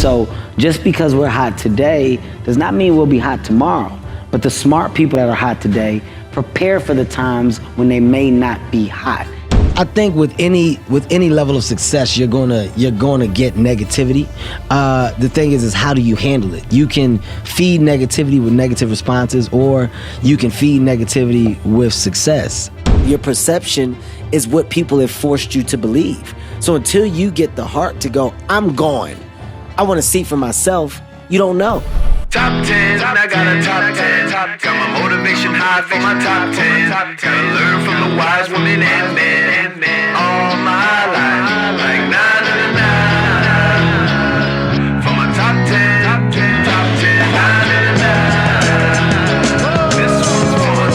So just because we're hot today does not mean we'll be hot tomorrow. But the smart people that are hot today prepare for the times when they may not be hot. I think with any level of success, you're gonna get negativity. The thing is how do you handle it? You can feed negativity with negative responses, or you can feed negativity with success. Your perception is what people have forced you to believe. So until you get the heart to go, I'm going, I want to see for myself, you don't know. Top 10, I got a top 10. Got my motivation high for my top 10. Gotta learn from the wise women and men. All my life, like 9 and 9. For my top 10, top 10, 9 and 9. This one's for my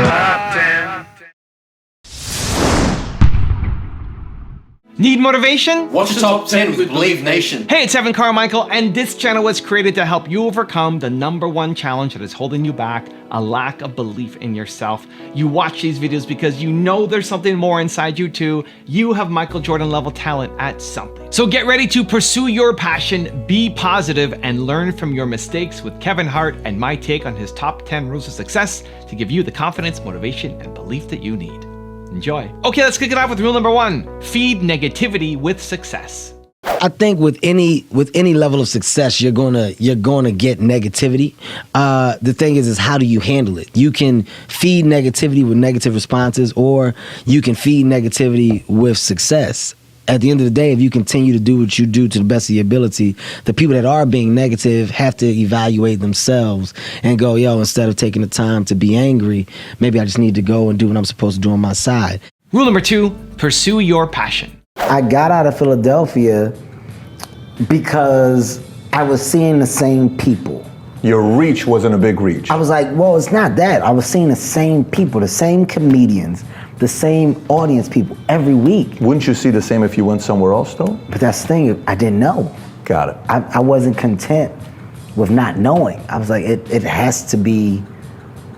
top 10. Need motivation? Watch the top 10 with Believe Nation. Hey, it's Evan Carmichael, and this channel was created to help you overcome the #1 challenge that is holding you back, a lack of belief in yourself. You watch these videos because you know there's something more inside you too. You have Michael Jordan level talent at something. So get ready to pursue your passion, be positive, and learn from your mistakes with Kevin Hart and my take on his top 10 rules of success to give you the confidence, motivation, and belief that you need. Enjoy. Okay, let's kick it off with rule #1. Feed negativity with success. I think with any level of success, you're gonna get negativity. The thing is how do you handle it? You can feed negativity with negative responses, or you can feed negativity with success. At the end of the day, if you continue to do what you do to the best of your ability, the people that are being negative have to evaluate themselves and go, yo, instead of taking the time to be angry, maybe I just need to go and do what I'm supposed to do on my side. Rule #2, pursue your passion. I got out of Philadelphia because I was seeing the same people. Your reach wasn't a big reach. I was like, well, it's not that. I was seeing the same people, the same comedians, the same audience people every week. Wouldn't you see the same if you went somewhere else, though? But that's the thing, I didn't know. Got it. I wasn't content with not knowing. I was like, it has to be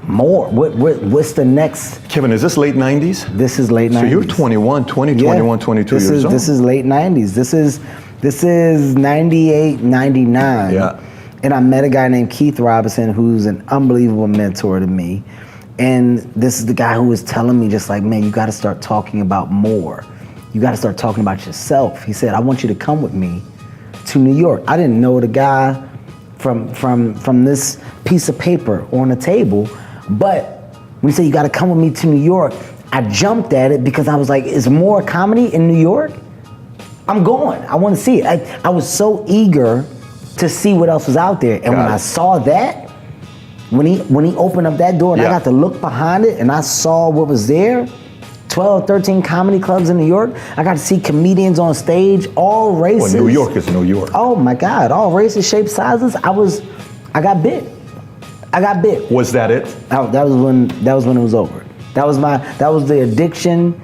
more. What's the next? Kevin, is this late 90s? This is late 90s. So you're 21, 22 years old. This is late 90s. This is 98, 99. Yeah. And I met a guy named Keith Robinson, who's an unbelievable mentor to me. And this is the guy who was telling me just like, man, you got to start talking about more. You got to start talking about yourself. He said, I want you to come with me to New York. I didn't know the guy from this piece of paper on the table, but when he said, you got to come with me to New York, I jumped at it because I was like, is more comedy in New York? I'm going. I want to see it. I was so eager to see what else was out there. And when I saw that, when he opened up that door and I got to look behind it and I saw what was there, 12, 13 comedy clubs in New York. I got to see comedians on stage, all races. Well, New York is New York. Oh my God, all races, shapes, sizes. I got bit. Was that it? That was when it was over. That was the addiction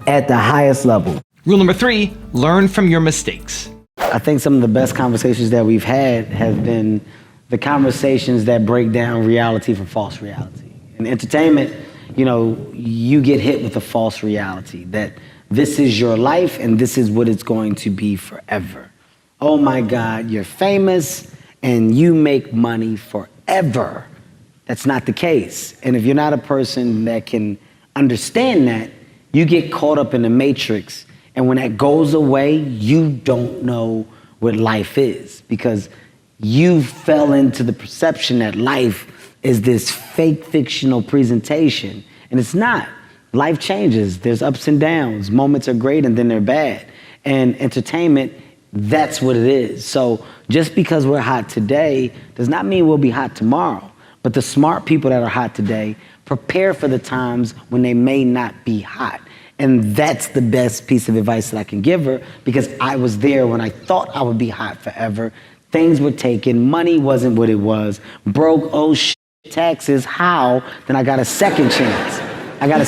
at the highest level. Rule #3, learn from your mistakes. I think some of the best conversations that we've had have been the conversations that break down reality from false reality. In entertainment, you get hit with a false reality that this is your life and this is what it's going to be forever. Oh my God, you're famous and you make money forever. That's not the case. And if you're not a person that can understand that, you get caught up in the matrix. And when that goes away, you don't know what life is because you fell into the perception that life is this fake fictional presentation. And it's not. Life changes. There's ups and downs. Moments are great and then they're bad. And entertainment, that's what it is. So just because we're hot today does not mean we'll be hot tomorrow. But the smart people that are hot today prepare for the times when they may not be hot. And that's the best piece of advice that I can give her because I was there when I thought I would be hot forever. Things were taken, money wasn't what it was, broke, oh shit, taxes, how? Then I got a second chance. And that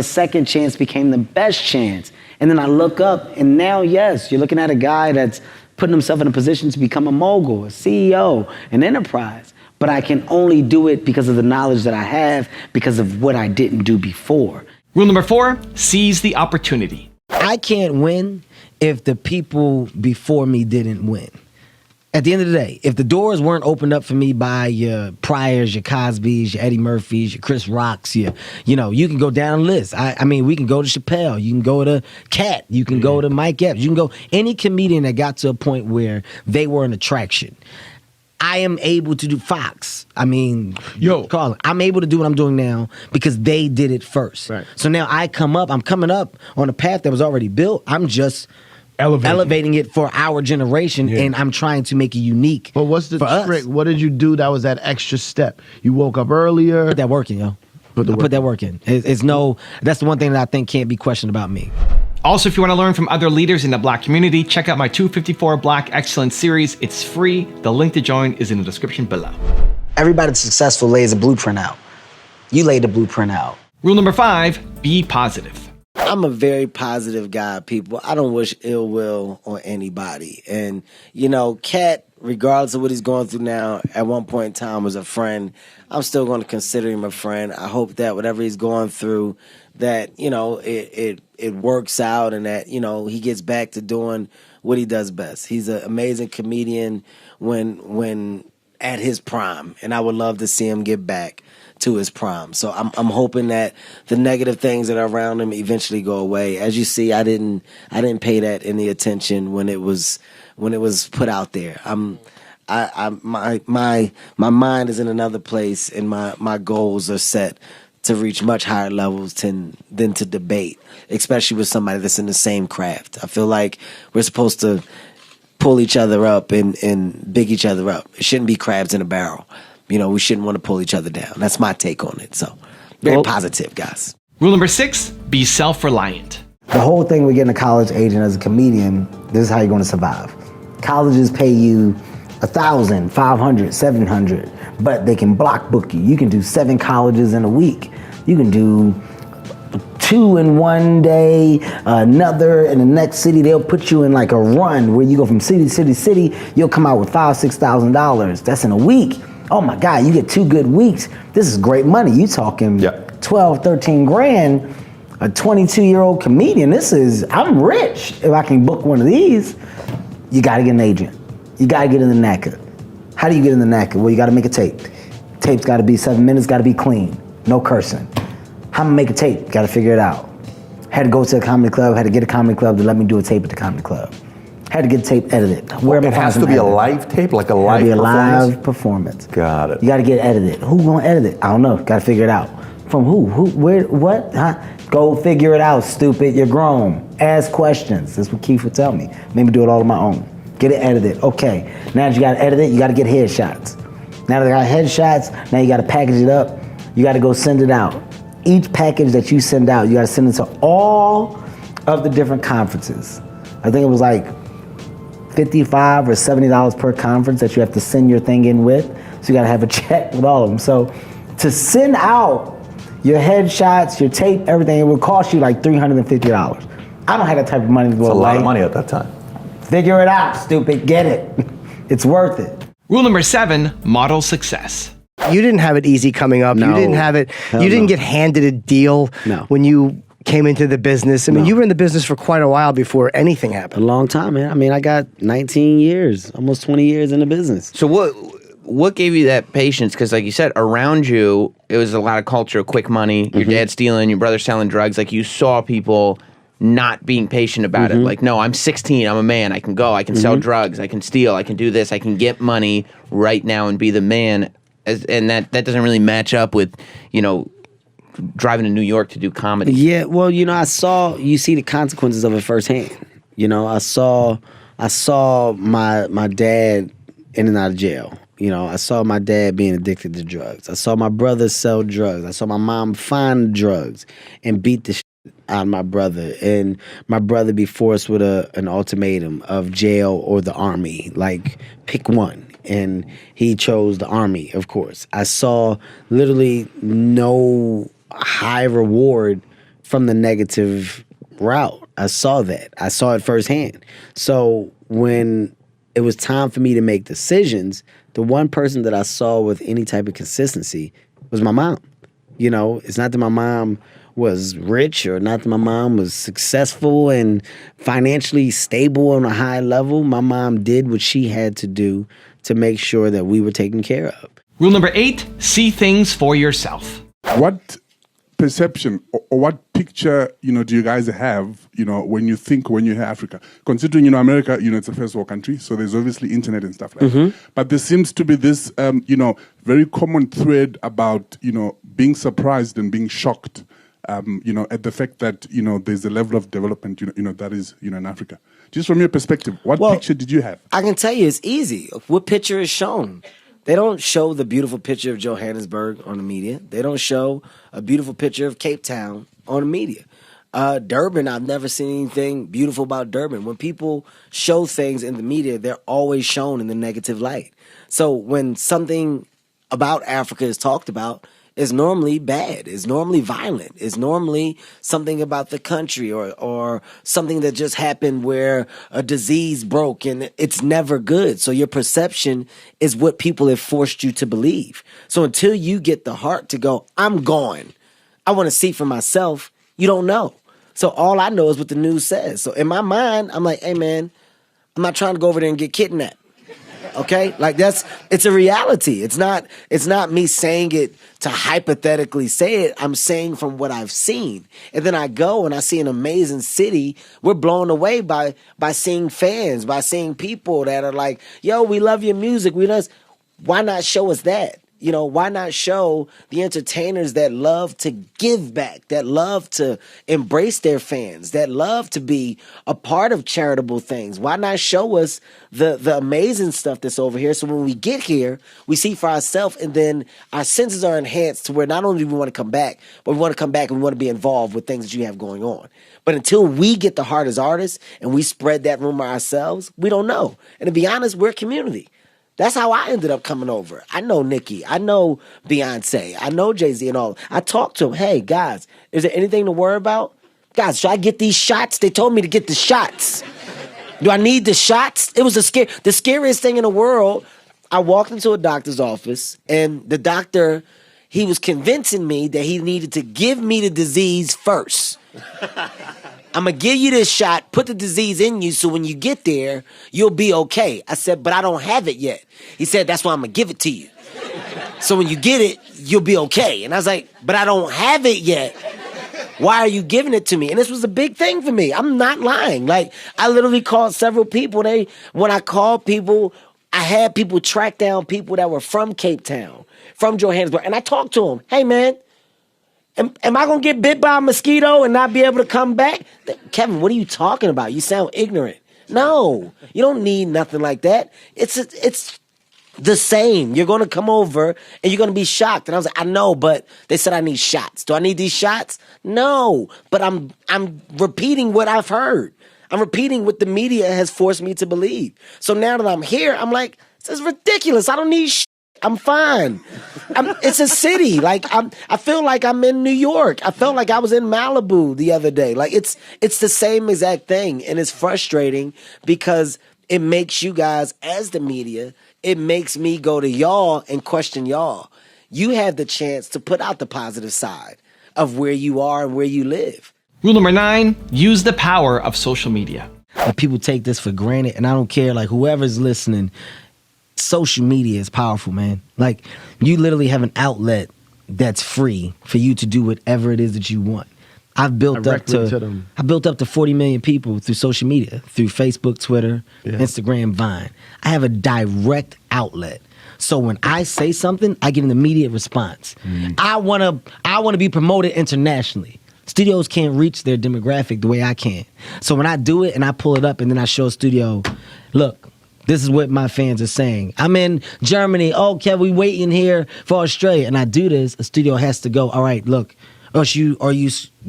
second chance became the best chance. And then I look up and now, yes, you're looking at a guy that's putting himself in a position to become a mogul, a CEO, an enterprise. But I can only do it because of the knowledge that I have, because of what I didn't do before. Rule #4, seize the opportunity. I can't win if the people before me didn't win. At the end of the day, if the doors weren't opened up for me by your Pryors, your Cosbys, your Eddie Murphys, your Chris Rocks, you can go down the list. I mean, we can go to Chappelle, you can go to Cat, you can go to Mike Epps, you can go any comedian that got to a point where they were an attraction. I am able to do Fox. I mean, Carlin, I'm able to do what I'm doing now because they did it first. Right. So now I'm coming up on a path that was already built. I'm just elevating it for our generation, and I'm trying to make it unique. But what's the trick? Us. What did you do that was that extra step? You woke up earlier. Put that work in, yo. Put that work in. That's the one thing that I think can't be questioned about me. Also, if you want to learn from other leaders in the Black community, check out my 254 Black Excellence series. It's free. The link to join is in the description below. Everybody that's successful lays a blueprint out. You laid the blueprint out. Rule number 5, be positive. I'm a very positive guy, people. I don't wish ill will on anybody. And, Cat, regardless of what he's going through now, at one point in time was a friend. I'm still going to consider him a friend. I hope that whatever he's going through, that, it works out and that, he gets back to doing what he does best. He's an amazing comedian when at his prime, and I would love to see him get back to his prime. So I'm hoping that the negative things that are around him eventually go away. As you see, I didn't pay that any attention when it was put out there. My mind is in another place, and my goals are set to reach much higher levels than to debate, especially with somebody that's in the same craft. I feel like we're supposed to pull each other up and big each other up. It shouldn't be crabs in a barrel. We shouldn't want to pull each other down. That's my take on it. So, very positive, guys. Rule number 6, be self-reliant. The whole thing with getting a college agent as a comedian, this is how you're going to survive. Colleges pay you $1,000, $500, $700, but they can block book you. You can do 7 colleges in a week. You can do 2 in one day, another in the next city. They'll put you in like a run where you go from city to city to city. You'll come out with $5,000, $6,000. That's in a week. Oh my God, you get 2 good weeks. This is great money. You talking 12, 13 grand, a 22-year-old comedian. I'm rich if I can book one of these. You gotta get an agent. You gotta get in the knacker. How do you get in the knacker? Well, you gotta make a tape. Tape's gotta be 7 minutes, gotta be clean. No cursing. How am I make a tape? Gotta figure it out. Had to go to a comedy club, had to get a comedy club to let me do a tape at the comedy club. Had to get the tape edited. It has to be a live tape, like a live performance? Live performance. Got it. You gotta get edited. Who gonna edit it? I don't know. Gotta figure it out. From who? Who? Where? What? Huh? Go figure it out, stupid. You're grown. Ask questions. That's what Keith would tell me. Maybe do it all on my own. Get it edited. Okay. Now that you gotta edit it, you gotta get headshots. Now that I got headshots, now you gotta package it up. You gotta go send it out. Each package that you send out, you gotta send it to all of the different conferences. I think it was like $55 or $70 per conference that you have to send your thing in with. So you gotta have a check with all of them. So to send out your headshots, your tape, everything, it would cost you like $350. I don't have that type of money to go away. It's a lot of money at that time. Figure it out, stupid. Get it. It's worth it. Rule number 7, model success. You didn't have it easy coming up. No. You didn't have it. Hell you didn't no. get handed a deal when you came into the business. I mean, you were in the business for quite a while before anything A happened. long time, man. I mean, I got 19 years, almost 20 years in the business. So what gave you that patience? Because like you said, around you, it was a lot of culture, quick money. Your dad stealing, your brother selling drugs. Like you saw people not being patient about it. Like, no, I'm 16, I'm a man, I can go, I can sell drugs, I can steal, I can do this, I can get money right now and be the man. And that doesn't really match up with, driving to New York to do comedy. Yeah, well, you see the consequences of it firsthand. I saw my dad in and out of jail. I saw my dad being addicted to drugs. I saw my brother sell drugs. I saw my mom find drugs and beat the shit out of my brother. And my brother be forced with an ultimatum of jail or the army. Like, pick one. And he chose the army, of course. I saw literally no high reward from the negative route. I saw that. I saw it firsthand. So when it was time for me to make decisions, the one person that I saw with any type of consistency was my mom. It's not that my mom was rich or not that my mom was successful and financially stable on a high level. My mom did what she had to do to make sure that we were taken care of. Rule number 8, see things for yourself. What perception or what picture, do you guys have, when you hear Africa? Considering, America, it's a first world country, so there's obviously internet and stuff like that. But there seems to be this, very common thread about, being surprised and being shocked, at the fact that, there's a level of development, that is, in Africa. Just from your perspective, what picture did you have? I can tell you it's easy. What picture is shown? They don't show the beautiful picture of Johannesburg on the media. They don't show a beautiful picture of Cape Town on the media. Durban, I've never seen anything beautiful about Durban. When people show things in the media, they're always shown in the negative light. So when something about Africa is talked about, it's normally bad. It's normally violent. It's normally something about the country or something that just happened where a disease broke, and it's never good. So your perception is what people have forced you to believe. So until you get the heart to go, I'm going, I want to see for myself, you don't know. So all I know is what the news says. So in my mind, I'm like, hey man, I'm not trying to go over there and get kidnapped. Okay? Like it's a reality. It's not me saying it to hypothetically say it. I'm saying from what I've seen. And then I go and I see an amazing city. We're blown away by seeing fans, by seeing people that are like, yo, we love your music. Why not show us that? Why not show the entertainers that love to give back, that love to embrace their fans, that love to be a part of charitable things? Why not show us the amazing stuff that's over here? So when we get here, we see for ourselves, and then our senses are enhanced to where not only do we want to come back, but we want to come back and we want to be involved with things that you have going on. But until we get the heart as artists and we spread that rumor ourselves, we don't know. And to be honest, we're a community. That's how I ended up coming over. I know Nicki. I know Beyonce. I know Jay-Z and all. I talked to them. Hey, guys, is there anything to worry about? Guys, should I get these shots? They told me to get the shots. Do I need the shots? It was the scariest thing in the world. I walked into a doctor's office, and the doctor, he was convincing me that he needed to give me the disease first. I'm going to give you this shot, put the disease in you, so when you get there, you'll be okay. I said, but I don't have it yet. He said, that's why I'm going to give it to you. So when you get it, you'll be okay. And I was like, but I don't have it yet. Why are you giving it to me? And this was a big thing for me. I'm not lying. Like, I literally called several people. When I called people, I had people track down people that were from Cape Town, from Johannesburg. And I talked to them. Hey, man. Am I going to get bit by a mosquito and not be able to come back? Kevin, what are you talking about? You sound ignorant. No, you don't need nothing like that. It's the same. You're going to come over and you're going to be shocked. And I was like, I know, but they said I need shots. Do I need these shots? No, but I'm repeating what I've heard. I'm repeating what the media has forced me to believe. So now that I'm here, I'm like, this is ridiculous. I don't need I'm fine. It's a city. Like I feel like I'm in New York. I felt like I was in Malibu the other day. Like it's the same exact thing, and it's frustrating because it makes you guys, as the media, it makes me go to y'all and question y'all. You have the chance to put out the positive side of where you are and where you live. Rule number 9: use the power of social media. People take this for granted, and I don't care. Like whoever's listening. Social media is powerful, man. Like, you literally have an outlet that's free for you to do whatever it is that you want. I've built up to 40 million people through social media, through Facebook, Twitter, Instagram, Vine. I have a direct outlet. So when I say something, I get an immediate response. I want to be promoted internationally. Studios can't reach their demographic the way I can. So when I do it and I pull it up and then I show a studio, look, this is what my fans are saying. I'm in Germany. Oh, Kev, we waiting here for Australia. And I do this. A studio has to go, all right, look, or you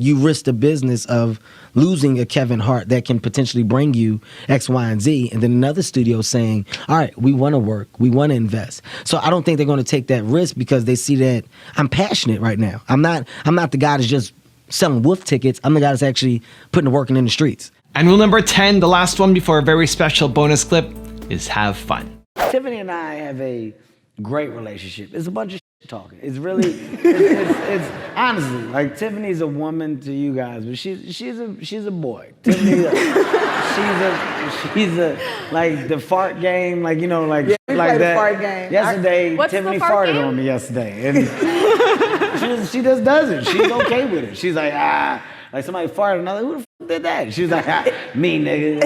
risk the business of losing a Kevin Hart that can potentially bring you X, Y, and Z. And then another studio saying, all right, we want to work. We want to invest. So I don't think they're going to take that risk because they see that I'm passionate right now. I'm not the guy that's just selling wolf tickets. I'm the guy that's actually putting the work in the streets. And rule number 10, the last one before a very special bonus clip, is have fun. Tiffany and I have a great relationship. It's a bunch of talking. It's really, it's honestly, like Tiffany's a woman to you guys, but she's a boy. Tiffany, she's a like the fart game, like you know, like we play like the that. fart game. Yesterday, What's the Tiffany fart farted game? on me yesterday, and she just does it. She's okay with it. She's like like somebody farted, and I was like, who the fuck did that? She was like, me, nigga.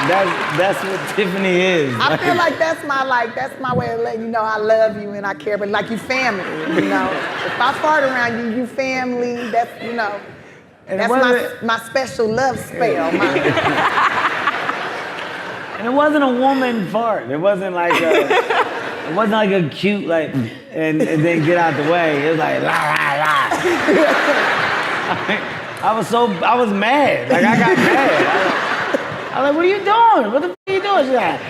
That's what Tiffany is. I feel like that's my way of letting you know I love you and I care, but like you family, you know. If I fart around you, you family. That's And that's my special love spell. And it wasn't a woman fart. It wasn't like a cute like and then get out the way. It was like la la la. I was mad. Like I got mad. I was like, what are you doing? What the f are you doing? She's like,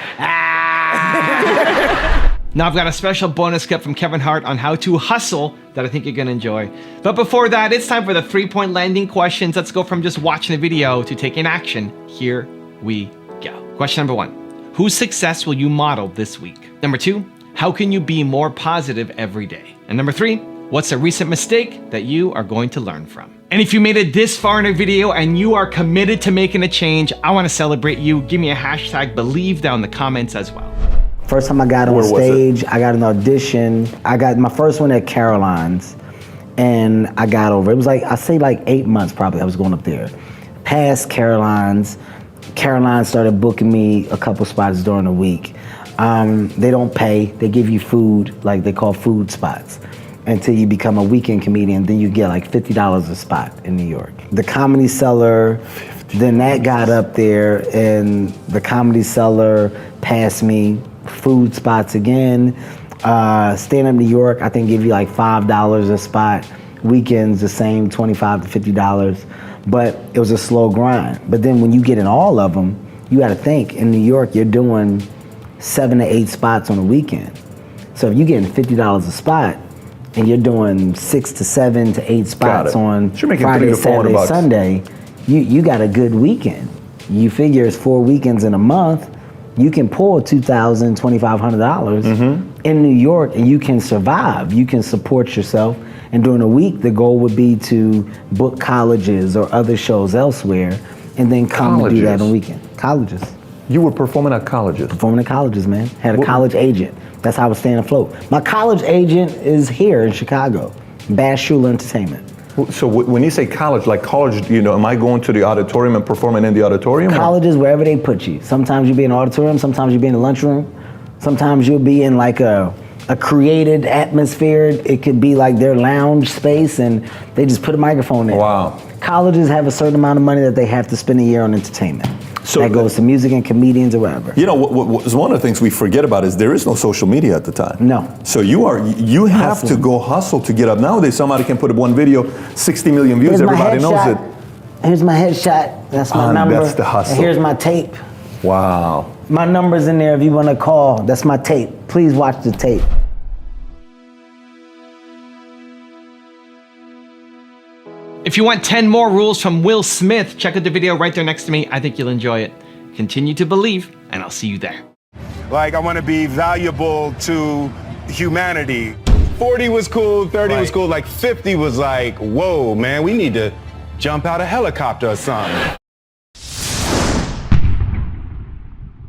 Now I've got a special bonus clip from Kevin Hart on how to hustle that I think you're gonna enjoy. But before that, it's time for the 3-point landing questions. Let's go from just watching the video to taking action. Here we go. Question number 1. Whose success will you model this week? Number 2, how can you be more positive every day? And number 3, what's a recent mistake that you are going to learn from? And if you made it this far in a video and you are committed to making a change, I wanna celebrate you. Give me a hashtag believe down in the comments as well. First time I got on stage, I got an audition. I got my first one at Caroline's, and I got over. It was like, I say like 8 months probably I was going up there. Past Caroline's, Caroline started booking me a couple spots during the week. They don't pay, they give you food, like they call food spots, until you become a weekend comedian. Then you get like $50 a spot in New York. The Comedy Cellar, then that got up there, and the Comedy Cellar passed me. Food spots again. Stand Up New York, I think give you like $5 a spot. Weekends the same, $25 to $50. But it was a slow grind. But then when you get in all of them, you got to think in New York you're doing 7 to 8 spots on a weekend. So if you're getting $50 a spot and you're doing 6 to 7 to 8 spots on Friday, Saturday, Sunday, you got a good weekend. You figure it's 4 weekends in a month. You can pull $2,000, $2,500 in New York, and you can survive. You can support yourself. And during the week, the goal would be to book colleges or other shows elsewhere, and then come and do that on the weekend. Colleges. You were performing at colleges? Performing at colleges, man. Had a college agent. That's how I was staying afloat. My college agent is here in Chicago, Bass Shula Entertainment. So when you say college, like college, you know, am I going to the auditorium and performing in the auditorium? Colleges, wherever they put you. Sometimes you'll be in the auditorium, sometimes you'll be in the lunchroom, sometimes you'll be in like a created atmosphere. It could be like their lounge space and they just put a microphone there. Wow. Colleges have a certain amount of money that they have to spend a year on entertainment. So that goes to music and comedians or whatever. You know, one of the things we forget about is there is no social media at the time. No. So you have to go hustle to get up. Nowadays, somebody can put up one video, 60 million views, everybody knows it. Here's my headshot, that's my number. That's the hustle. And here's my tape. Wow. My number's in there if you want to call. That's my tape. Please watch the tape. If you want 10 more rules from Will Smith, check out the video right there next to me. I think you'll enjoy it. Continue to believe, and I'll see you there. Like, I want to be valuable to humanity. 40 was cool, 30 was cool, like 50 was like, whoa, man, we need to jump out a helicopter or something.